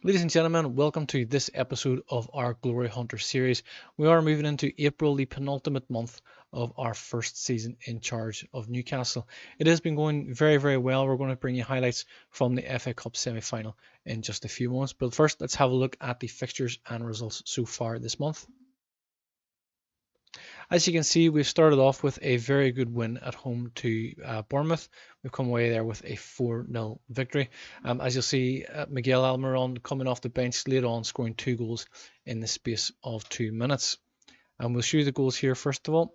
Ladies and gentlemen, welcome to this episode of our Glory Hunter series. We are moving into April, the penultimate month of our first season in charge of Newcastle. It has been going very, very well. We're going to bring you highlights from the FA Cup semi-final in just a few moments. But first, let's have a look at the fixtures and results so far this month. As you can see, we've started off with a very good win at home to Bournemouth. We've come away there with a 4-0 victory. As you'll see, Miguel Almiron coming off the bench later on, scoring 2 goals in the space of 2 minutes. And we'll show you the goals here first of all.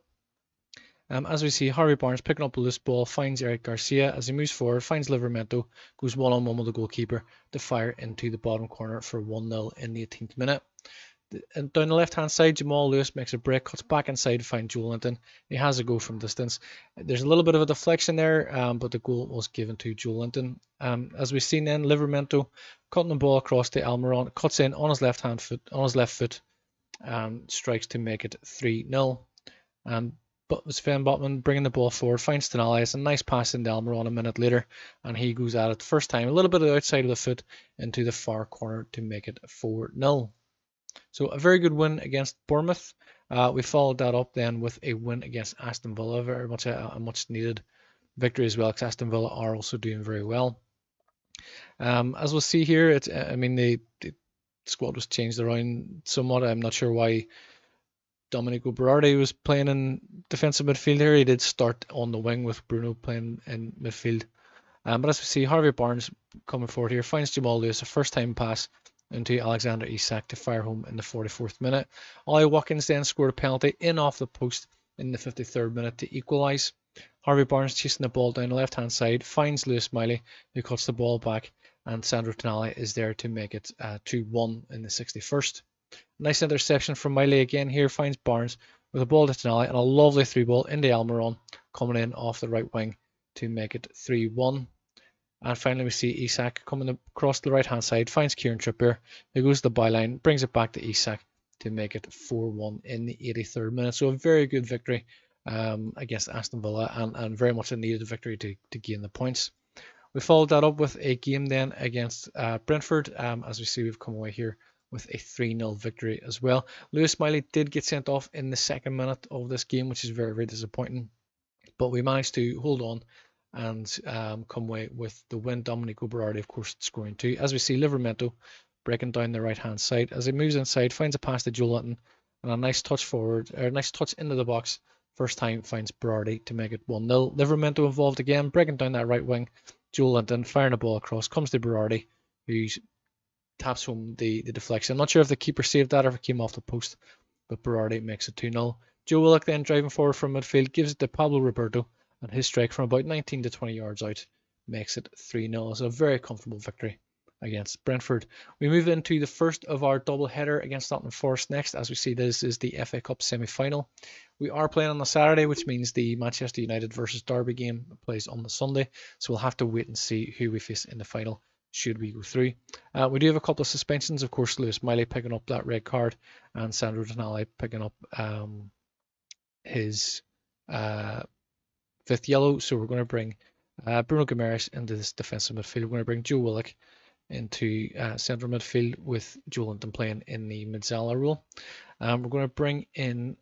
As we see, Harvey Barnes picking up a loose ball, finds Eric Garcia as he moves forward, finds Livramento, goes one-on-one with the goalkeeper to fire into the bottom corner for 1-0 in the 18th minute. And down the left-hand side, Jamal Lewis makes a break, cuts back inside to find Joelinton. He has a go from distance. There's a little bit of a deflection there, but the goal was given to Joelinton. As we've seen then, Livramento cutting the ball across to Almiron, cuts in on his left foot, strikes to make it 3-0. But Sven Botman bringing the ball forward, finds Tonali. It's a nice pass into Almiron a minute later, and he goes at it first time, a little bit of the outside of the foot into the far corner to make it 4-0. So a very good win against Bournemouth. We followed that up then with a win against Aston Villa, very much a much needed victory as well, because Aston Villa are also doing very well. As we'll see here, the squad was changed around somewhat. I'm not sure why Domenico Berardi was playing in defensive midfield here. He did start on the wing with Bruno playing in midfield. But as we see, Harvey Barnes coming forward here, finds Jamal Lewis, a first time pass into Alexander Isak to fire home in the 44th minute. Ollie Watkins then scored a penalty in off the post in the 53rd minute to equalise. Harvey Barnes chasing the ball down the left hand side, finds Lewis Miley, who cuts the ball back, and Sandro Tonali is there to make it 2-1 in the 61st. Nice interception from Miley again here, finds Barnes with a ball to Tonali, and a lovely through ball into Almiron coming in off the right wing to make it 3-1. And finally, we see Isak coming across the right-hand side, finds Kieran Trippier, who goes to the byline, brings it back to Isak to make it 4-1 in the 83rd minute. So a very good victory against Aston Villa, and very much a needed victory to gain the points. We followed that up with a game then against Brentford. As we see, we've come away here with a 3-0 victory as well. Lewis Miley did get sent off in the second minute of this game, which is very, very disappointing. But we managed to hold on and come away with the win. Domenico Berardi, of course, scoring 2. As we see, Livramento breaking down the right-hand side. As he moves inside, finds a pass to Joelinton, and a nice touch forward, or a nice touch into the box. First time finds Berardi to make it 1-0. Livramento involved again, breaking down that right wing. Joelinton firing the ball across, comes to Berardi, who taps home the deflection. I'm not sure if the keeper saved that or if it came off the post, but Berardi makes it 2-0. Joe Willock then driving forward from midfield, gives it to Pablo Roberto, and his strike from about 19 to 20 yards out makes it 3-0. So a very comfortable victory against Brentford. We move into the first of our double header against Nottingham Forest next. As we see, this is the FA Cup semi-final. We are playing on the Saturday, which means the Manchester United versus Derby game plays on the Sunday. So we'll have to wait and see who we face in the final should we go through. We do have a couple of suspensions. Of course, Lewis Miley picking up that red card, and Sandro Tonali picking up his 5th yellow. So we're going to bring Bruno Guimaraes into this defensive midfield. We're going to bring Joe Willock into central midfield with Joelinton playing in the Mezzala role. We're going to bring in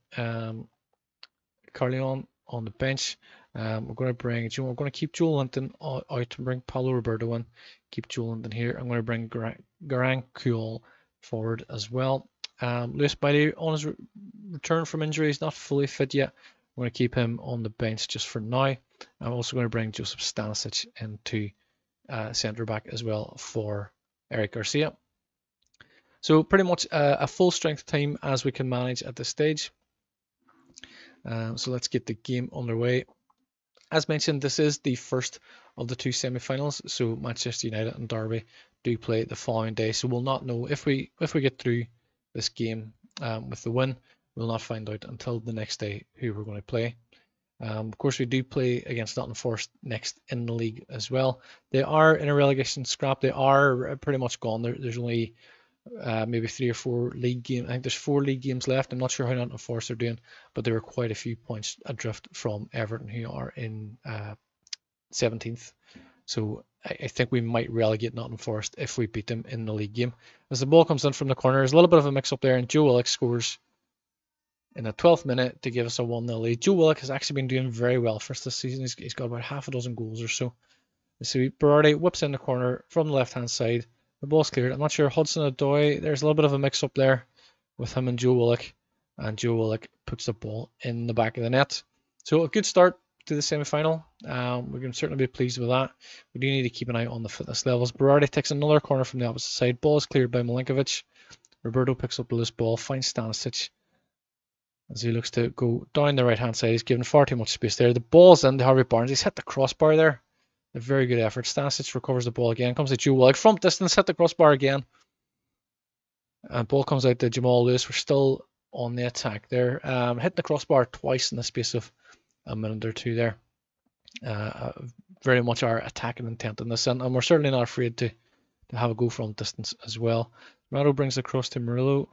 Carleon on the bench. We're going to keep Joelinton out and bring Paulo Roberto in. Keep Joelinton here. I'm going to bring Garang Kuol forward as well. Lewis Miley on his return from injury is not fully fit yet. I'm going to keep him on the bench just for now. I'm also going to bring Joseph Stanisic into centre back as well for Eric Garcia. So pretty much a full strength team as we can manage at this stage. So let's get the game underway. As mentioned, this is the first of the 2 semi-finals. So Manchester United and Derby do play the following day. So we'll not know if we get through this game with the win. We'll not find out until the next day who we're going to play. Of course, we do play against Nottingham Forest next in the league as well. They are in a relegation scrap. They are pretty much gone. There's only maybe 3 or 4 league games. I think there's 4 league games left. I'm not sure how Nottingham Forest are doing, but they were quite a few points adrift from Everton, who are in 17th. So I think we might relegate Nottingham Forest if we beat them in the league game. As the ball comes in from the corner, there's a little bit of a mix-up there, and Joe Willock scores in the 12th minute to give us a 1-0 lead. Joe Willock has actually been doing very well for us this season. He's got about half a dozen goals or so. So Berardi whips in the corner from the left-hand side. The ball's cleared. I'm not sure. Hudson-Odoi, there's a little bit of a mix-up there with him and Joe Willock. And Joe Willock puts the ball in the back of the net. So a good start to the semi-final. We can certainly be pleased with that. We do need to keep an eye on the fitness levels. Berardi takes another corner from the opposite side. Ball is cleared by Milinkovic. Roberto picks up the loose ball, finds Stanisic as he looks to go down the right-hand side. He's given far too much space there. The ball's in to Harvey Barnes. He's hit the crossbar there. A very good effort. Stanisic recovers the ball again. Comes to Joe Willock from distance, hit the crossbar again. And ball comes out to Jamal Lewis. We're still on the attack there. Hit the crossbar twice in the space of a minute or two there. Very much our attacking intent in this, and we're certainly not afraid to have a go from distance as well. Rado brings the cross to Murillo.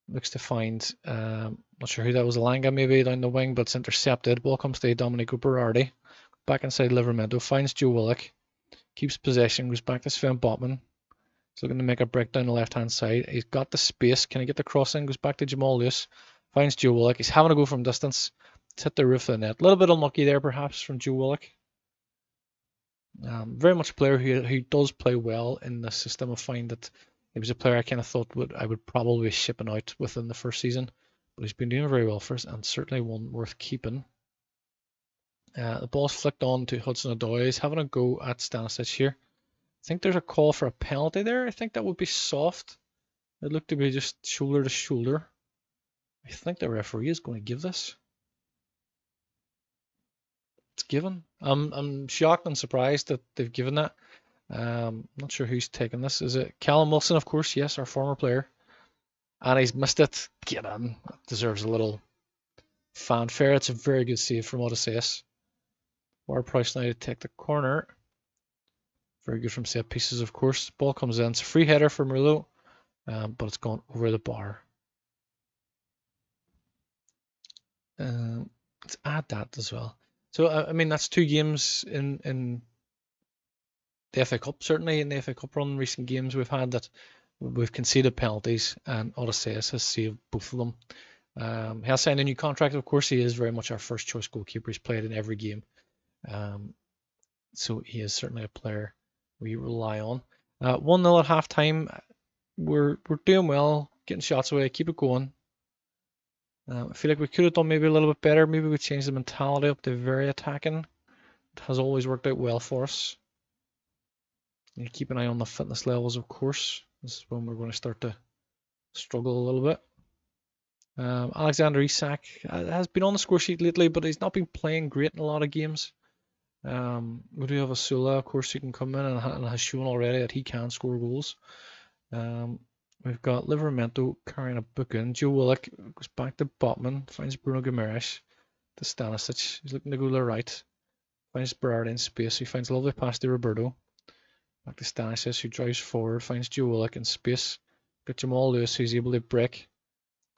Looks to find, not sure who that was, Alanga maybe down the wing, but it's intercepted. Ball comes to Domenico Berardi. Back inside Livramento, finds Joe Willock. Keeps possession, goes back to Sven Botman. He's looking to make a break down the left-hand side. He's got the space. Can he get the cross in? Goes back to Jamal Lewis. Finds Joe Willock. He's having to go from distance. It's hit the roof of the net. A little bit unlucky there, perhaps, from Joe Willock. Very much a player who does play well in the system. I find that he was a player I kind of thought I would probably be shipping out within the first season. But he's been doing very well for us, and certainly one worth keeping. The ball's flicked on to Hudson-Odoi. He's having a go at Stanisic here. I think there's a call for a penalty there. I think that would be soft. It looked to be just shoulder to shoulder. I think the referee is going to give this. It's given. I'm shocked and surprised that they've given that. Not sure who's taking this. Is it Callum Wilson, of course? Yes, our former player. And he's missed it. Get in. That deserves a little fanfare. It's a very good save from Odysseus. Ward-Prowse now to take the corner. Very good from set pieces, of course. Ball comes in. It's a free header for Murillo, but it's gone over the bar. Let's add that as well. So, I mean, that's 2 games in the FA Cup. Certainly in the FA Cup run, recent games we've had that we've conceded penalties, and Odysseus has saved both of them. He has signed a new contract, of course. He is very much our first choice goalkeeper. He's played in every game. So he is certainly a player we rely on. 1-0 at half time. We're doing well, getting shots away, keep it going. I feel like we could have done maybe a little bit better. Maybe we changed the mentality up to very attacking. It has always worked out well for us. You keep an eye on the fitness levels, of course. This is when we're going to start to struggle a little bit. Alexander Isak has been on the score sheet lately, but he's not been playing great in a lot of games. We do have Asula, of course, who can come in and has shown already that he can score goals. We've got Livramento carrying a book in. Joe Willock goes back to Botman, finds Bruno Guimaraes to Stanisic. He's looking to go to the right. Finds Berardi in space. He finds a lovely pass to Roberto. Back to Stanisic, who drives forward, finds Joe Willock in space. Got Jamal Lewis, who's able to break.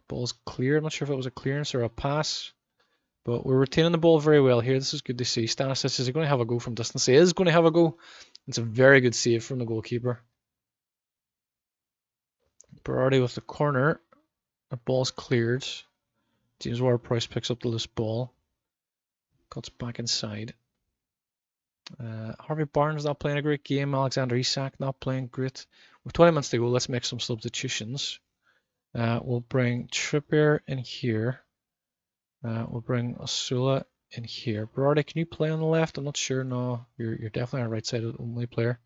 Ball's clear. I'm not sure if it was a clearance or a pass, but we're retaining the ball very well here. This is good to see. Stanisic is going to have a go from distance. He is going to have a go. It's a very good save from the goalkeeper. Berardi with the corner. The ball's cleared. James Ward-Prowse picks up the loose ball. Cuts back inside. Harvey Barnes not playing a great game. Alexander Isak not playing great. With 20 minutes to go, let's make some substitutions. We'll bring Trippier in here. We'll bring Asula in here. Berardi, can you play on the left? I'm not sure. No, you're definitely our right side only player.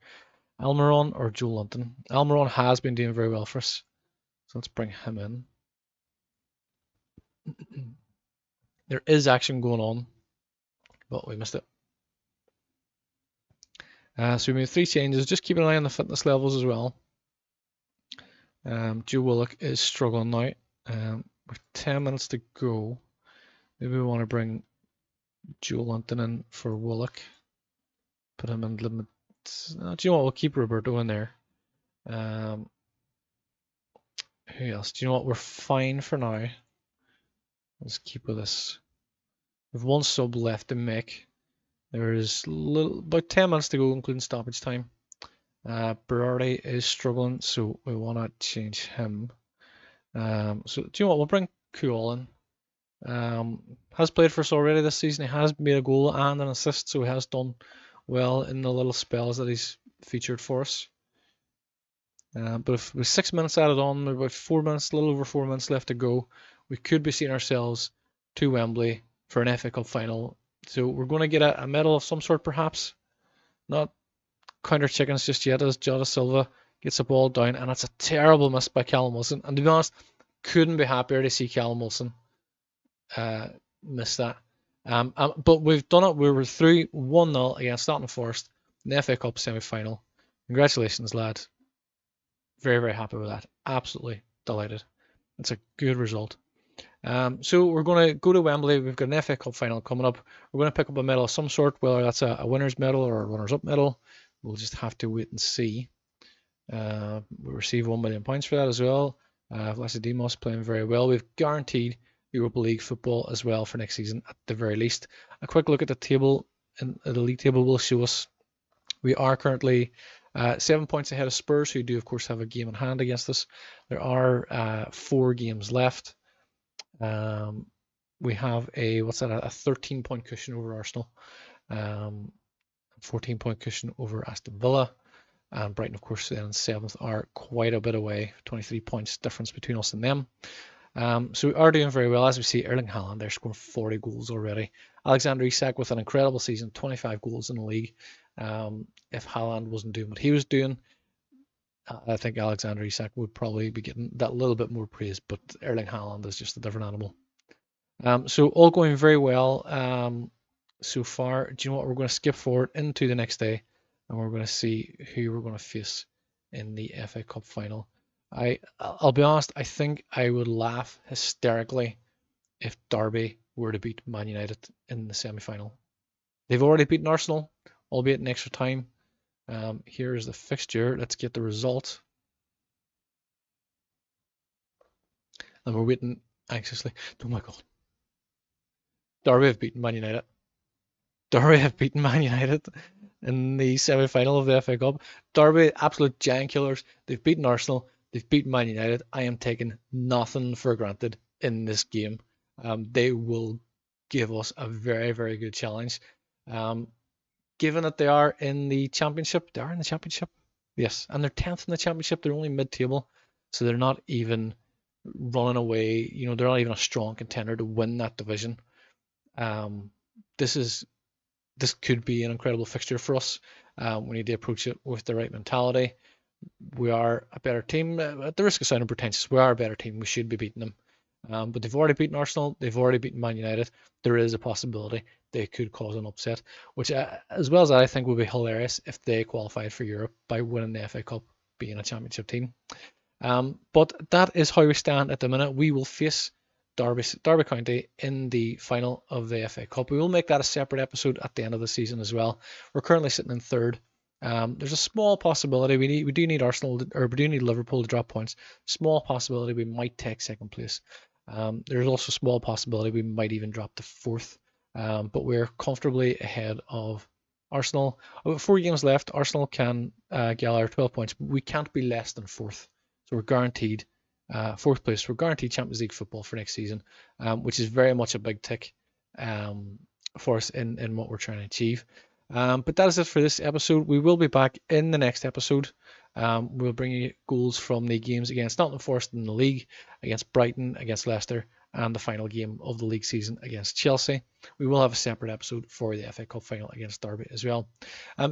Almiron or Joe Lunton. Almiron has been doing very well for us, so let's bring him in. There is action going on, but we missed it. So we made 3 changes. Just keep an eye on the fitness levels as well. Joe Willock is struggling now. With 10 minutes to go, maybe we want to bring Joe Lunton in for Willock. Put him in limit. Do you know what? We'll keep Roberto in there. Who else? Do you know what? We're fine for now. Let's keep with this. We have 1 sub left to make. There's about 10 minutes to go, including stoppage time. Berardi is struggling, so we want to change him. So do you know what? We'll bring Kuol in. Has played for us already this season. He has made a goal and an assist, so he has done well in the little spells that he's featured for us. But if with 6 minutes added on, about 4 minutes, a little over 4 minutes left to go, we could be seeing ourselves to Wembley for an FA Cup final. So we're going to get a medal of some sort, perhaps. Not counter chickens just yet, as Jota Silva gets the ball down, and that's a terrible miss by Callum Wilson. And to be honest, couldn't be happier to see Callum Wilson miss that. But we've done it. We were through 1-0 against Nottingham Forest in the FA Cup semi-final. Congratulations, lad. Very, very happy with that. Absolutely delighted. It's a good result. So we're going to go to Wembley. We've got an FA Cup final coming up. We're going to pick up a medal of some sort, whether that's a winner's medal or a runners-up medal. We'll just have to wait and see. We receive £1 million for that as well. Vlasidimos playing very well. We've guaranteed Europa League football as well for next season at the very least. A quick look at the table, and the league table will show us we are currently 7 points ahead of Spurs, who do of course have a game in hand against us. There are 4 games left. We have a 13-point cushion over Arsenal, 14-point cushion over Aston Villa, and Brighton, of course, then in 7th are quite a bit away, 23 points difference between us and them. So we are doing very well. As we see, Erling Haaland, they're scoring 40 goals already. Alexander Isak with an incredible season, 25 goals in the league. If Haaland wasn't doing what he was doing, I think Alexander Isak would probably be getting that little bit more praise, but Erling Haaland is just a different animal. So all going very well so far. Do you know what? We're going to skip forward into the next day, and we're going to see who we're going to face in the FA Cup final. I'll be honest, I think I would laugh hysterically if Derby were to beat Man United in the semi-final. They've already beaten Arsenal, albeit in extra time. Here's the fixture. Let's get the result. And we're waiting anxiously. Oh my God. Derby have beaten Man United. Derby have beaten Man United in the semi-final of the FA Cup. Derby, absolute giant killers. They've beaten Arsenal. They've beaten Man United. I am taking nothing for granted in this game. They will give us a very, very good challenge. Given that they are in the championship, yes, and they're 10th in the championship. They're only mid-table, so they're not even running away. You know, they're not even a strong contender to win that division. This could be an incredible fixture for us. We need to approach it with the right mentality. We are a better team. At the risk of sounding pretentious, we are a better team. We should be beating them. But they've already beaten Arsenal. They've already beaten Man United. There is a possibility they could cause an upset, which, as well as I think, would be hilarious if they qualified for Europe by winning the FA Cup, being a championship team. But that is how we stand at the minute. We will face Derby County in the final of the FA Cup. We will make that a separate episode at the end of the season as well. We're currently sitting in 3rd. There's a small possibility we do need Liverpool to drop points. Small possibility we might take 2nd place. There's also a small possibility we might even drop to 4th. But we're comfortably ahead of Arsenal. With 4 games left, Arsenal can gather 12 points. We can't be less than 4th. So we're guaranteed 4th place. We're guaranteed Champions League football for next season, which is very much a big tick for us in what we're trying to achieve. But that is it for this episode. We will be back in the next episode. We'll bring you goals from the games against Nottingham Forest in the league, against Brighton, against Leicester, and the final game of the league season against Chelsea. We will have a separate episode for the FA Cup final against Derby as well.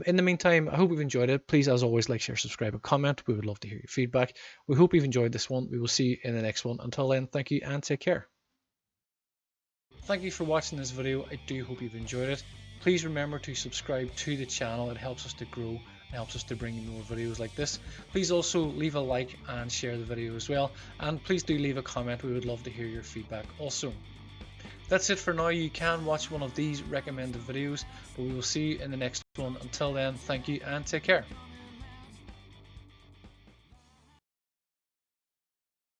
In the meantime, I hope you've enjoyed it. Please, as always, like, share, subscribe, and comment. We would love to hear your feedback. We hope you've enjoyed this one. We will see you in the next one. Until then, thank you and take care. Thank you for watching this video. I do hope you've enjoyed it. Please remember to subscribe to the channel. It helps us to grow. It helps us to bring you more videos like this. Please also leave a like and share the video as well. And please do leave a comment. We would love to hear your feedback also. That's it for now. You can watch one of these recommended videos, but we will see you in the next one. Until then, thank you and take care.